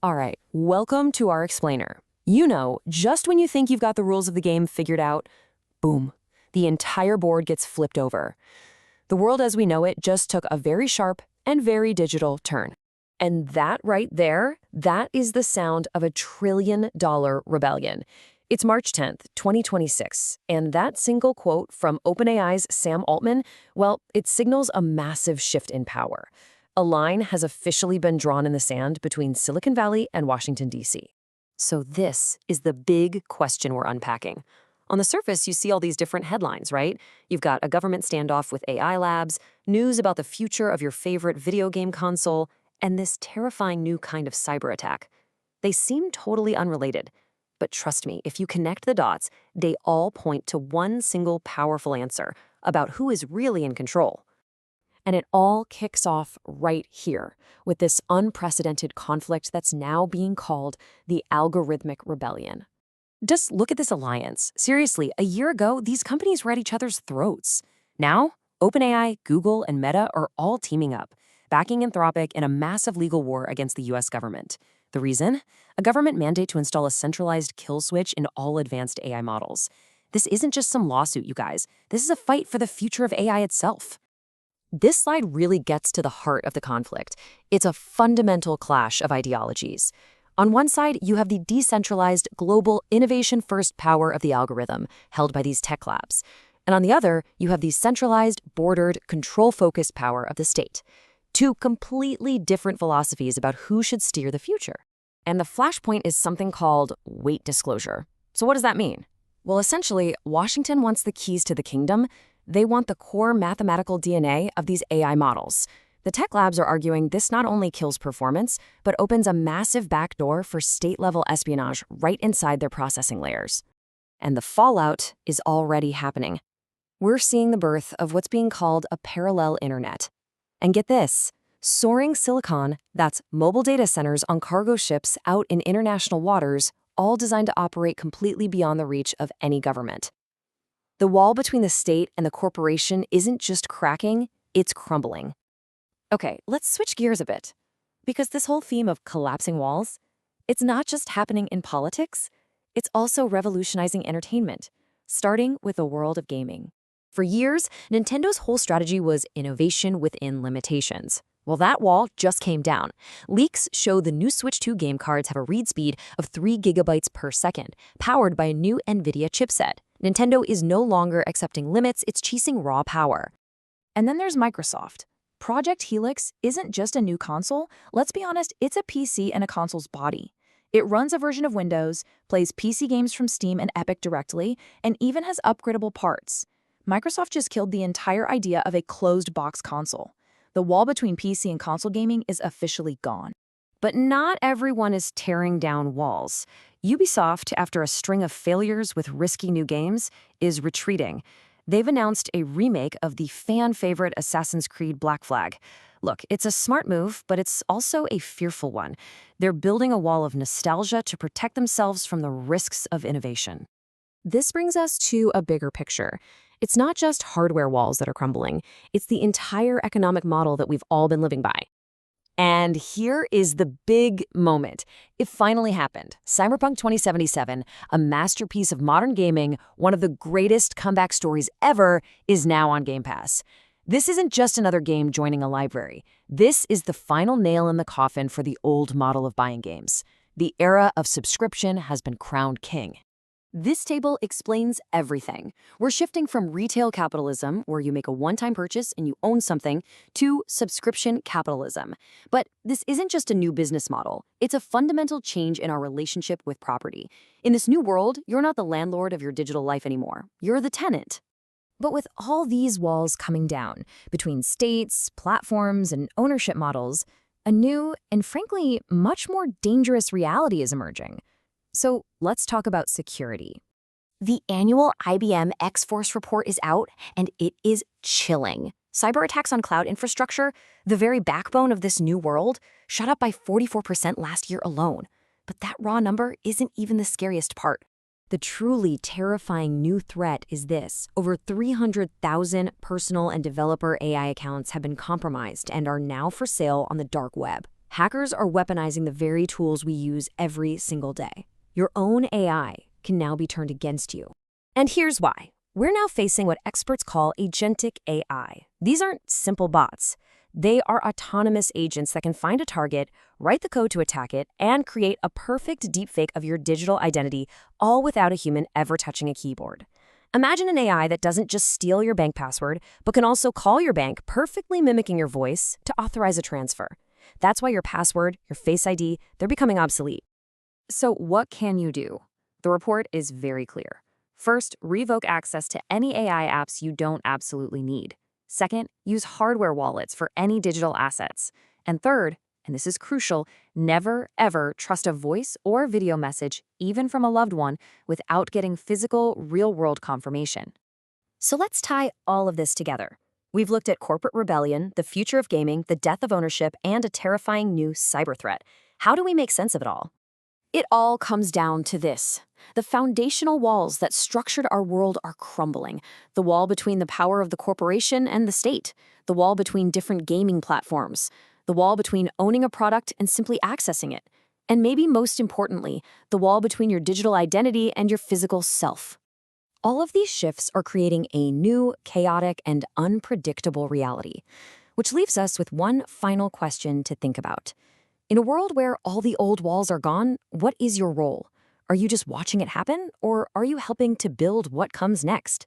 All right, welcome to our explainer. Just when you think you've got the rules of the game figured out, boom, the entire board gets flipped over. The world as we know it just took a very sharp and very digital turn. And that right there, that is the sound of a $1 trillion rebellion. It's March 10th, 2026, and that single quote from OpenAI's Sam Altman, well, it signals a massive shift in power. A line has officially been drawn in the sand between Silicon Valley and Washington, D.C. So this is the big question we're unpacking. On the surface, you see all these different headlines, right? You've got a government standoff with AI labs, news about the future of your favorite video game console, and this terrifying new kind of cyber attack. They seem totally unrelated. But trust me, if you connect the dots, they all point to one single powerful answer about who is really in control. And it all kicks off right here with this unprecedented conflict that's now being called the algorithmic rebellion. Just look at this alliance. Seriously, a year ago, these companies were at each other's throats. Now, OpenAI, Google, and Meta are all teaming up, backing Anthropic in a massive legal war against the US government. The reason? A government mandate to install a centralized kill switch in all advanced AI models. This isn't just some lawsuit, you guys. This is a fight for the future of AI itself. This slide really gets to the heart of the conflict. It's a fundamental clash of ideologies. On one side, you have the decentralized, global, innovation-first power of the algorithm, held by these tech labs. And on the other, you have the centralized, bordered, control-focused power of the state. Two completely different philosophies about who should steer the future. And the flashpoint is something called weight disclosure. So what does that mean? Well, essentially, Washington wants the keys to the kingdom. They want the core mathematical DNA of these AI models. The tech labs are arguing this not only kills performance, but opens a massive backdoor for state-level espionage right inside their processing layers. And the fallout is already happening. We're seeing the birth of what's being called a parallel internet. And get this, soaring silicon, that's mobile data centers on cargo ships out in international waters, all designed to operate completely beyond the reach of any government. The wall between the state and the corporation isn't just cracking, it's crumbling. Okay, let's switch gears a bit. Because this whole theme of collapsing walls, it's not just happening in politics, it's also revolutionizing entertainment, starting with the world of gaming. For years, Nintendo's whole strategy was innovation within limitations. Well, that wall just came down. Leaks show the new Switch 2 game cards have a read speed of 3 gigabytes per second, powered by a new NVIDIA chipset. Nintendo is no longer accepting limits, it's chasing raw power. And then there's Microsoft. Project Helix isn't just a new console. Let's be honest, it's a PC and a console's body. It runs a version of Windows, plays PC games from Steam and Epic directly, and even has upgradable parts. Microsoft just killed the entire idea of a closed-box console. The wall between PC and console gaming is officially gone. But not everyone is tearing down walls. Ubisoft, after a string of failures with risky new games, is retreating. They've announced a remake of the fan-favorite Assassin's Creed Black Flag. Look, it's a smart move, but it's also a fearful one. They're building a wall of nostalgia to protect themselves from the risks of innovation. This brings us to a bigger picture. It's not just hardware walls that are crumbling. It's the entire economic model that we've all been living by. And here is the big moment. It finally happened. Cyberpunk 2077, a masterpiece of modern gaming, one of the greatest comeback stories ever, is now on Game Pass. This isn't just another game joining a library. This is the final nail in the coffin for the old model of buying games. The era of subscription has been crowned king. This table explains everything. We're shifting from retail capitalism, where you make a one-time purchase and you own something, to subscription capitalism. But this isn't just a new business model. It's a fundamental change in our relationship with property. In this new world, you're not the landlord of your digital life anymore. You're the tenant. But with all these walls coming down, between states, platforms, and ownership models, a new and frankly much more dangerous reality is emerging. So let's talk about security. The annual IBM X-Force report is out, and it is chilling. Cyber attacks on cloud infrastructure, the very backbone of this new world, shot up by 44% last year alone. But that raw number isn't even the scariest part. The truly terrifying new threat is this. Over 300,000 personal and developer AI accounts have been compromised and are now for sale on the dark web. Hackers are weaponizing the very tools we use every single day. Your own AI can now be turned against you. And here's why. We're now facing what experts call agentic AI. These aren't simple bots. They are autonomous agents that can find a target, write the code to attack it, and create a perfect deepfake of your digital identity, all without a human ever touching a keyboard. Imagine an AI that doesn't just steal your bank password, but can also call your bank, perfectly mimicking your voice, to authorize a transfer. That's why your password, your Face ID, they're becoming obsolete. So what can you do? The report is very clear. First, revoke access to any AI apps you don't absolutely need. Second, use hardware wallets for any digital assets. And third, and this is crucial, never, ever trust a voice or video message, even from a loved one, without getting physical, real-world confirmation. So let's tie all of this together. We've looked at corporate rebellion, the future of gaming, the death of ownership, and a terrifying new cyber threat. How do we make sense of it all? It all comes down to this. The foundational walls that structured our world are crumbling. The wall between the power of the corporation and the state. The wall between different gaming platforms. The wall between owning a product and simply accessing it. And maybe most importantly, the wall between your digital identity and your physical self. All of these shifts are creating a new, chaotic, and unpredictable reality, which leaves us with one final question to think about. In a world where all the old walls are gone, what is your role? Are you just watching it happen, or are you helping to build what comes next?